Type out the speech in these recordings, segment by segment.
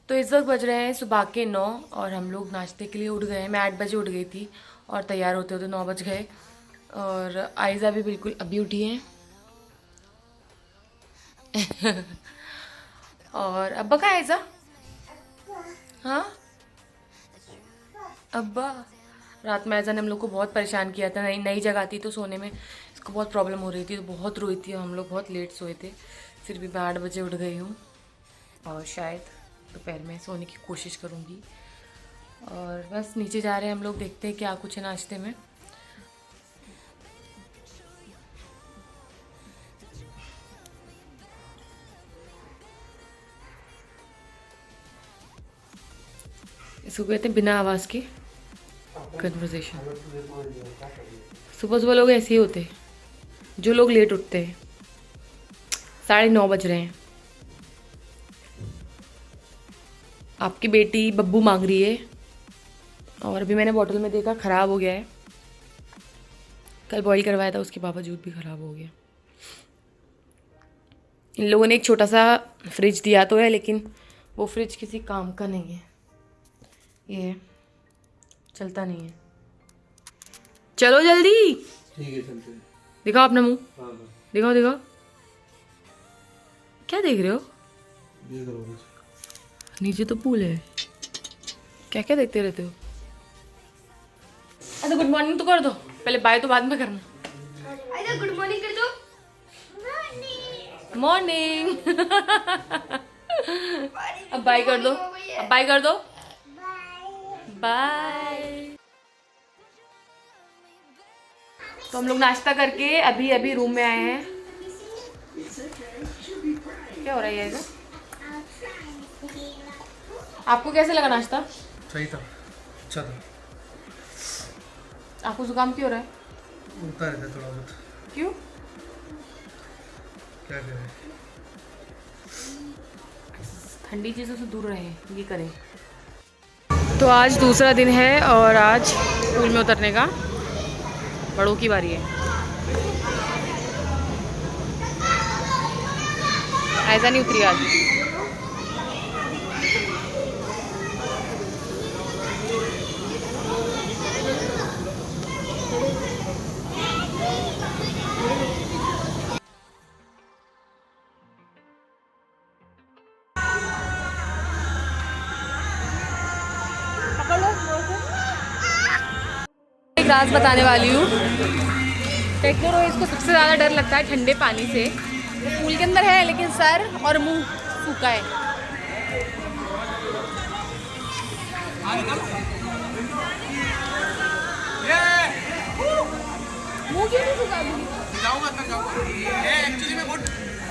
तो इस वक्त बज रहे हैं सुबह के 9 और हम लोग नाश्ते के लिए उठ गए हैं। मैं 8 बजे उठ गई थी और तैयार होते होते 9 बज गए। और आयज़ा भी बिल्कुल अभी उठी है। और अब्बा कहाँ है आयज़ा? हाँ अब्बा। रात में आयज़ा ने हम लोग को बहुत परेशान किया था। नई नई जगह थी तो सोने में इसको बहुत प्रॉब्लम हो रही थी, तो बहुत रोई थी। हम लोग बहुत लेट सोए थे, फिर भी मैं 8 बजे उठ गई हूँ और शायद दोपहर में सोने की कोशिश करूँगी। और बस नीचे जा रहे हैं हम लोग, देखते हैं क्या कुछ है नाश्ते में। इसको कहते हैं बिना आवाज़ के कन्वर्सेशन। सुबह सुबह लोग ऐसे ही होते हैं, जो लोग लेट उठते हैं। 9:30 बज रहे हैं। आपकी बेटी बब्बू मांग रही है और अभी मैंने बॉटल में देखा ख़राब हो गया है। कल बॉईल करवाया था, उसके बावजूद भी ख़राब हो गया। इन लोगों ने एक छोटा सा फ्रिज दिया तो है, लेकिन वो फ्रिज किसी काम का नहीं है। ये चलता नहीं है। चलो जल्दी। ठीक है चलते हैं। दिखाओ अपना मुंह। हाँ दिखाओ दिखाओ। क्या देख रहे हो? ये करो। नीचे तो पूल है। क्या क्या देखते रहते हो? अरे गुड मॉर्निंग तो कर दो पहले, बाय तो बाद में करना। अरे गुड मॉर्निंग कर दो। मॉर्निंग। अब बाय कर दो, अब बाय कर दो। बाय। तो हम लोग नाश्ता करके अभी अभी रूम में आए हैं। क्या हो रहा है ये? आपको कैसे लगा नाश्ता? सही था, अच्छा था। आपको जुकाम क्यों हो रहा है? होता रहता है थोड़ा बहुत। क्यों? क्या करें? ठंडी चीज़ों से दूर रहें, ये करें। तो आज दूसरा दिन है और आज पूल में उतरने का बड़ों की बारी है। ऐसा नहीं उतरी आज। एक राज बताने वाली हूँ। टेक्नो रोइस को सबसे ज़्यादा डर लगता है ठंडे पानी से। वो पूल के अंदर है लेकिन सर और मुंह सूखा है। मुंह क्यों नहीं सूखा? जाऊंगा अंदर जाऊंगा। ये एक्चुअली मैं बहुत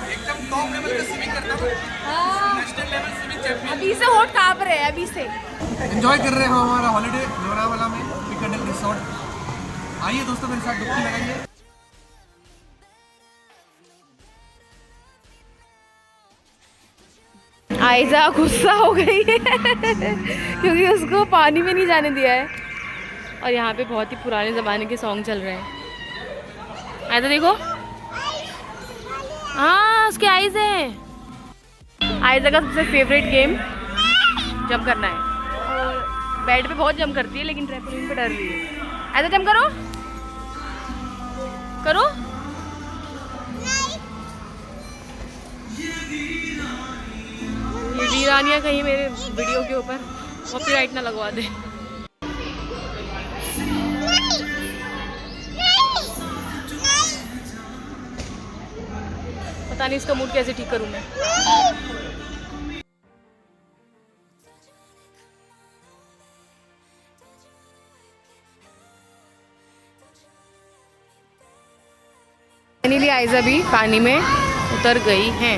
एकदम टॉप लेवल पे स्विमिंग करता हूँ। National level swimming champion. अभी से होठ कांप रहे हैं, अभी से। एंजॉय कर रहे हो हमारा हॉलीडे लोनावाला में पिकनिक रिसोर्ट। आइए दोस्तों मेरे साथ डुबकी लगाइए। आयजा गुस्सा हो गई है क्योंकि उसको पानी में नहीं जाने दिया है। और यहाँ पे बहुत ही पुराने ज़माने के सॉन्ग चल रहे हैं। आयजा देखो, हाँ उसके आइज हैं। आयजा का सबसे फेवरेट गेम जंप करना है। और बेड पे बहुत जंप करती है लेकिन ट्रैम्पोलिन पे डर रही है। आयजा जंप करो करो। ये वीरानिया कहीं मेरे वीडियो के ऊपर कॉपीराइट ना लगवा दे। पता नहीं इसका मूड कैसे ठीक करूं मैं। फाइनली आयजा भी पानी में उतर गई हैं।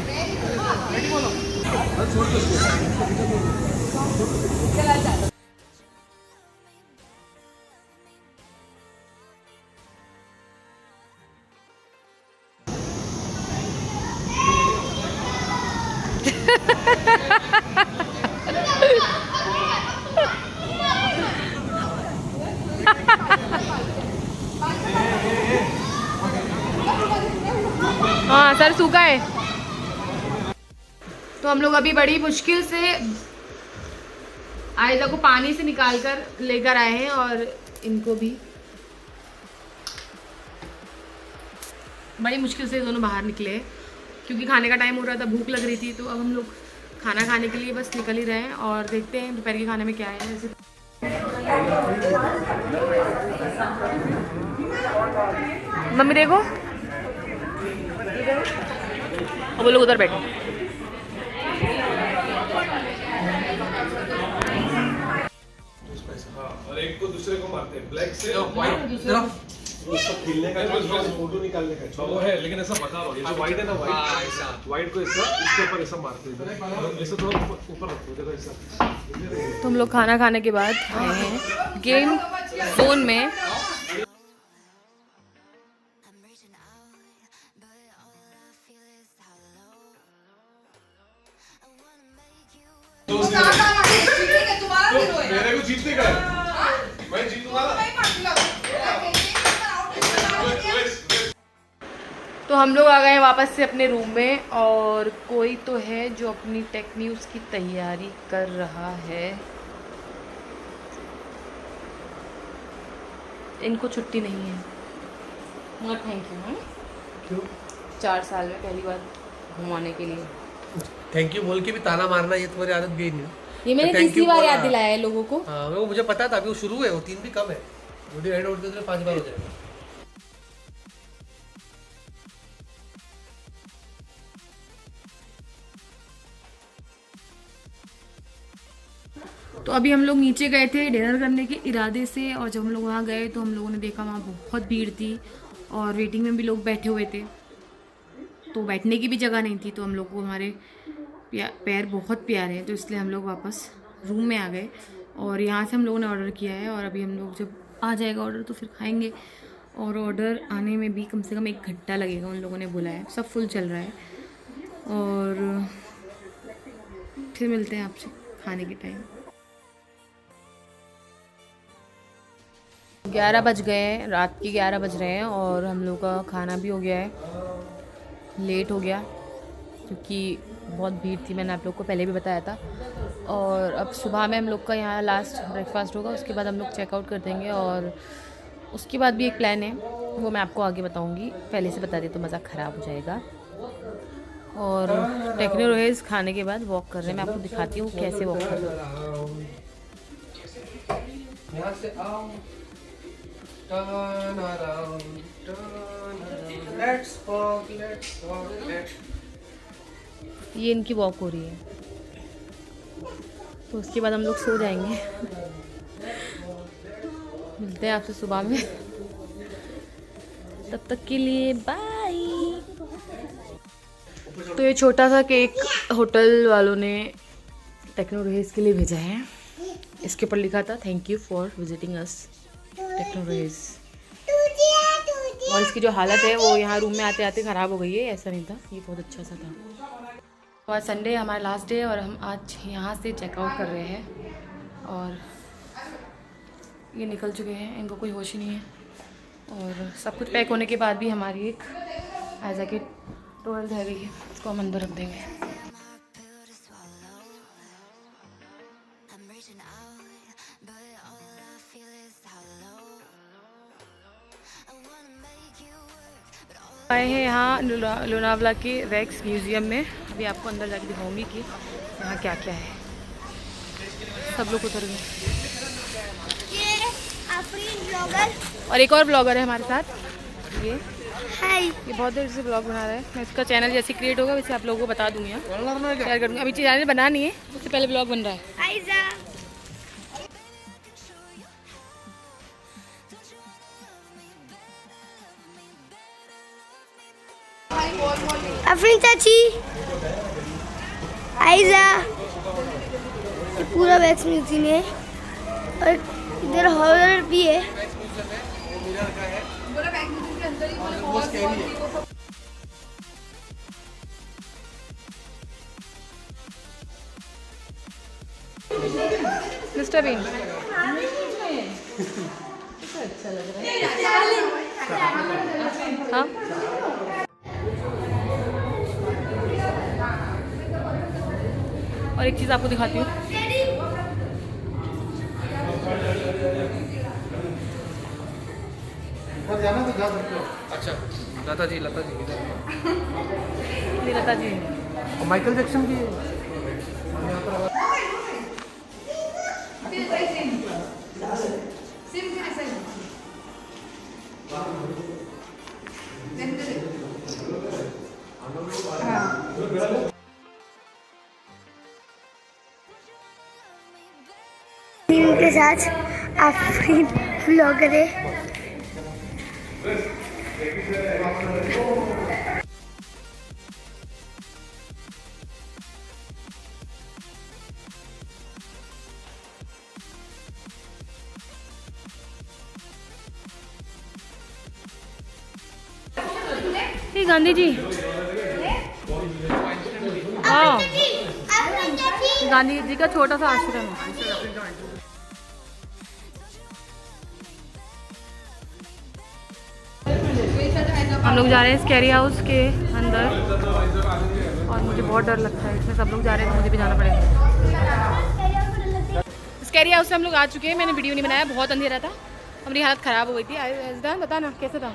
हाँ सर सूखा है। तो हम लोग अभी बड़ी मुश्किल से आयजा को पानी से निकाल कर लेकर आए हैं और इनको भी बड़ी मुश्किल से दोनों बाहर निकले क्योंकि खाने का टाइम हो रहा था, भूख लग रही थी। तो अब हम लोग खाना खाने के लिए बस निकल ही रहे हैं और देखते हैं दोपहर के खाने में क्या है। वैसे मम्मी देखो, अब वो लोग उधर बैठो। और एक को दूसरे को मारते हैं ब्लैक से व्हाइट। वो सब खेलने का फोटो निकालने का वो है, लेकिन ऐसा बता रहा हूँ, ये जो व्हाइट है ना, व्हाइट को ऐसा इसके ऊपर ऐसा मारते हैं, ऐसा थोड़ा ऊपर रखो, देखो ऐसा। तो हम लोग खाना खाने के बाद आए हैं गेम जोन में। मेरे को जीतने का है, मैं जीतूंगा ना। तो हम लोग आ गए वापस से अपने रूम में और कोई तो है जो अपनी टेक न्यूज़ की तैयारी कर रहा है। इनको छुट्टी नहीं है। हाँ थैंक यू। क्यों? 4 साल में पहली बार घुमाने के लिए। थैंक यू बोल के भी ताना मारना ये तुम्हारी आदत गई नहीं। ये मैंने तो thank तीसरी you बार बोला। याद दिलाया है लोगों को। हाँ वो मुझे पता था, अभी वो शुरू है, वो 3 भी कम है, वीडियो एंड होते तो 5 बार हो जाएगा। तो अभी हम लोग नीचे गए थे डिनर करने के इरादे से और जब हम लोग वहाँ गए तो हम लोगों ने देखा वहाँ बहुत भीड़ थी और वेटिंग में भी लोग बैठे हुए थे, तो बैठने की भी जगह नहीं थी। तो हम लोग को हमारे पैर बहुत प्यारे हैं तो इसलिए हम लोग वापस रूम में आ गए और यहाँ से हम लोगों ने ऑर्डर किया है और अभी हम लोग जब आ जाएगा ऑर्डर तो फिर खाएंगे। और ऑर्डर आने में भी कम से कम 1 घंटा लगेगा, उन लोगों ने बोला है। सब फुल चल रहा है और फिर मिलते हैं आपसे खाने के टाइम। 11 बज गए हैं, रात के 11 बज रहे हैं और हम लोग का खाना भी हो गया है। लेट हो गया क्योंकि बहुत भीड़ थी, मैंने आप लोग को पहले भी बताया था। और अब सुबह में हम लोग का यहाँ लास्ट ब्रेकफास्ट होगा, उसके बाद हम लोग चेकआउट कर देंगे और उसके बाद भी एक प्लान है, वो मैं आपको आगे बताऊँगी। पहले से बता दी तो मज़ा ख़राब हो जाएगा। और टेक्नो रोहेज खाने के बाद वॉक कर रहे हैं, मैं आपको दिखाती हूँ कैसे वॉक कर रहे हैं। Turn around, turn around. Let's walk, let's walk, let's... ये इनकी वॉक हो रही है, तो उसके बाद हम लोग सो जाएंगे। मिलते हैं आपसे सुबह में, तब तक के लिए बाय। तो ये छोटा सा केक होटल वालों ने टेक्नो रोहेज के लिए भेजा है। इसके ऊपर लिखा था thank you for visiting us techno रोहेज। और इसकी जो हालत है वो यहाँ रूम में आते आते ख़राब हो गई है, ऐसा नहीं था, ये बहुत अच्छा सा था। तो आज संडे हमारा लास्ट डे और हम आज यहाँ से चेकआउट कर रहे हैं और ये निकल चुके हैं, इनको कोई होश ही नहीं है। और सब कुछ पैक होने के बाद भी हमारी एक आयजा की टोवेल रह गई है, इसको हम अंदर रख देंगे। आए हैं यहाँ लोनावला के वैक्स म्यूज़ियम में। अभी आपको अंदर जाके दिखाऊंगी कि यहाँ क्या क्या है। सब लोग उतर गए। और एक और ब्लॉगर है हमारे साथ, ये बहुत देर से ब्लॉग बना रहा है। मैं इसका चैनल जैसे क्रिएट होगा वैसे आप लोगों को बता दूंगी, शेयर करूँगी। अभी चैनल बना नहीं है, उससे पहले ब्लॉग बन रहा है। अफरीन चाची, आइजा, ये पूरा वैक्स म्यूजियम है और इधर हॉरर भी है। मिस्टर बीन अच्छा लग रहा है। हाँ और एक चीज़ आपको दिखाती हूँ, ऊपर जाना तो जा सकते हो। अच्छा, लता जी इधर। ये लता जी और माइकल जैक्सन की टीम के साथ आफरीन व्लॉगर है। गांधी जी, हाँ, गांधी जी का छोटा सा आश्रम है। हम लोग जा रहे हैं स्कैरी हाउस के अंदर और मुझे बहुत डर लगता है इसमें। सब लोग जा रहे हैं तो मुझे भी जाना पड़ेगा। स्कैरी हाउस से हम लोग आ चुके हैं। मैंने वीडियो नहीं बनाया, बहुत अंधेरा था, हमारी हालत ख़राब हो गई थी। बता ना कैसे था।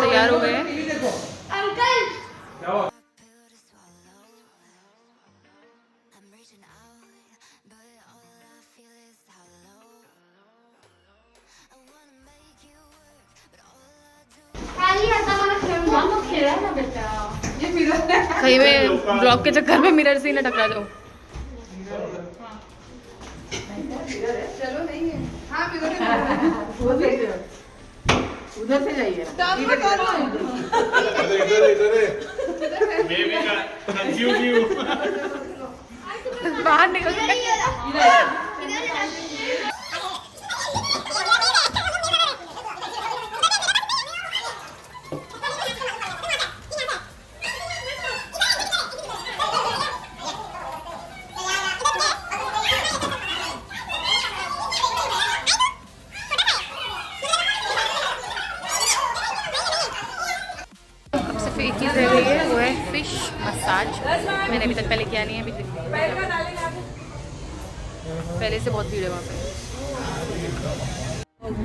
तैयार हो गए हैं। कहीं में ब्लॉग के चक्कर में मिरर से ही ना टकरा जाओ। उधर से जाइए। बाहर निकल। एक चीज़ रह गई है, वो है फिश मसाज। मैंने अभी तक पहले किया नहीं है। अभी पहले से बहुत भीड़ है वहाँ पे।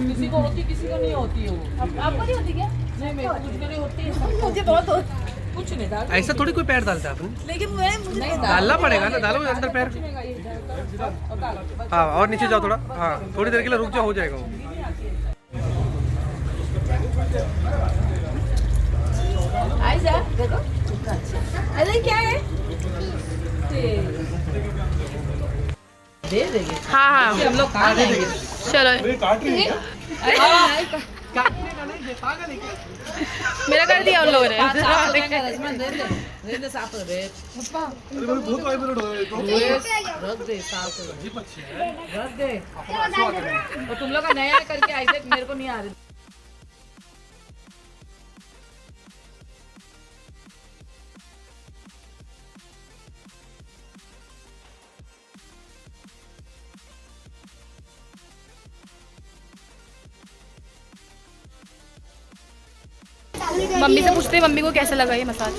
किसी को होती किसी को नहीं होती है वो। आपको नहीं होती क्या? नहीं, मेरे को कुछ नहीं होती है। मुझे बहुत होती। कुछ नहीं डाल। ऐसा थोड़ी कोई पैर डालता है अपने। लेकिन मुझे नहीं डालना पड़ेगा ना, डालो अंदर पैर। हाँ, और नीचे जाओ थोड़ा। हाँ, थोड़ी देर के लिए रुक जाओ, हो जाएगा वो। देखो अरे क्या है? दे देंगे। हाँ हाँ, हम लोग खा देंगे। चलो। मेरा कर दिया उन लोगों ने। रख दे। तो तुम लोग का नया करके आई थे, मेरे को नहीं आ रही। मम्मी से पूछते हैं मम्मी को कैसा लगा ये मसाज।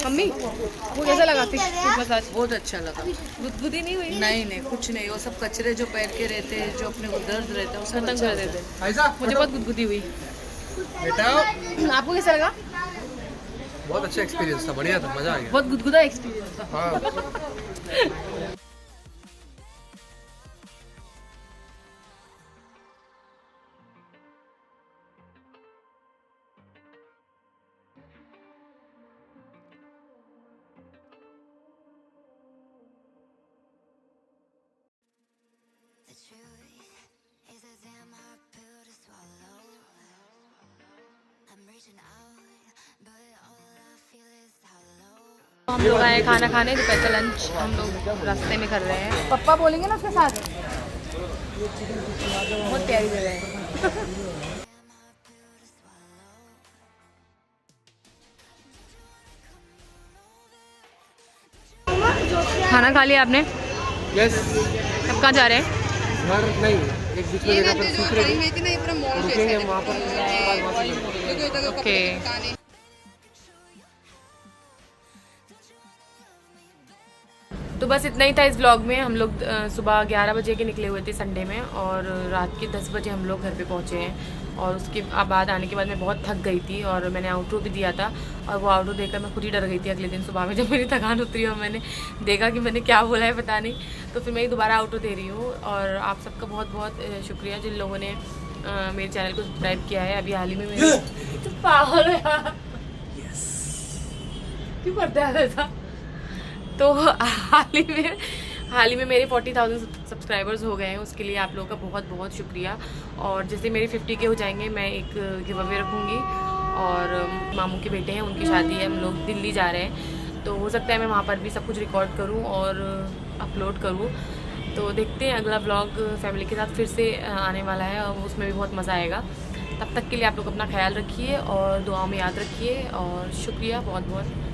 मम्मी वो कैसा लगा फिश मसाज? बहुत अच्छा लगा। गुदगुदी नहीं हुई? नहीं कुछ नहीं। वो सब कचरे जो पैर के रहते हैं, जो अपने को दर्द रहता है, वो सब खत्म अच्छा कर देते। ऐसा मुझे बहुत गुदगुदी हुई। बेटा, आपको कैसा लगा? बहुत अच्छा एक्सपीरियंस था, बढ़िया था, मजा आ गया। बहुत गुदगुदा एक्सपीरियंस था। हाँ। हम लोग आए खाना खाने, दोपहर का लंच हम लोग रास्ते में कर रहे हैं। पप्पा बोलेंगे ना उसके साथ। बहुत प्यारी जगह है। खाना खा लिया आपने? यस। अब कहाँ जा रहे हैं? घर नहीं, एक बीच में जगह पर सूख रहे हैं, रुकेंगे वहाँ पर, उसके बाद वहाँ से ओके। तो बस इतना ही था इस व्लॉग में। हम लोग सुबह 11 बजे के निकले हुए थे संडे में, और रात के 10 बजे हम लोग घर पे पहुँचे हैं। और उसके बाद आने के बाद मैं बहुत थक गई थी, और मैंने आउटरो भी दिया था, और वो आउटरो देखकर मैं खुद ही डर गई थी अगले दिन सुबह में जब मेरी थकान उतरी और मैंने देखा कि मैंने क्या बोला है पता नहीं। तो फिर मैं दोबारा आउटरो दे रही हूँ। और आप सबका बहुत बहुत शुक्रिया जिन लोगों ने मेरे चैनल को सब्सक्राइब किया है। अभी हाल ही में मेरे पागल है यार, क्यों करता है ऐसा। तो हाल ही में मेरे 40,000 सब्सक्राइबर्स हो गए हैं, उसके लिए आप लोगों का बहुत बहुत शुक्रिया। और जैसे मेरे 50 के हो जाएंगे मैं एक गिव अवे रखूँगी, और मामू के बेटे हैं उनकी शादी है, हम लोग दिल्ली जा रहे हैं, तो हो सकता है मैं वहाँ पर भी सब कुछ रिकॉर्ड करूँ और अपलोड करूँ। तो देखते हैं, अगला व्लॉग फैमिली के साथ फिर से आने वाला है, और उसमें भी बहुत मज़ा आएगा। तब तक के लिए आप लोग अपना ख्याल रखिए और दुआओं में याद रखिए, और शुक्रिया बहुत बहुत।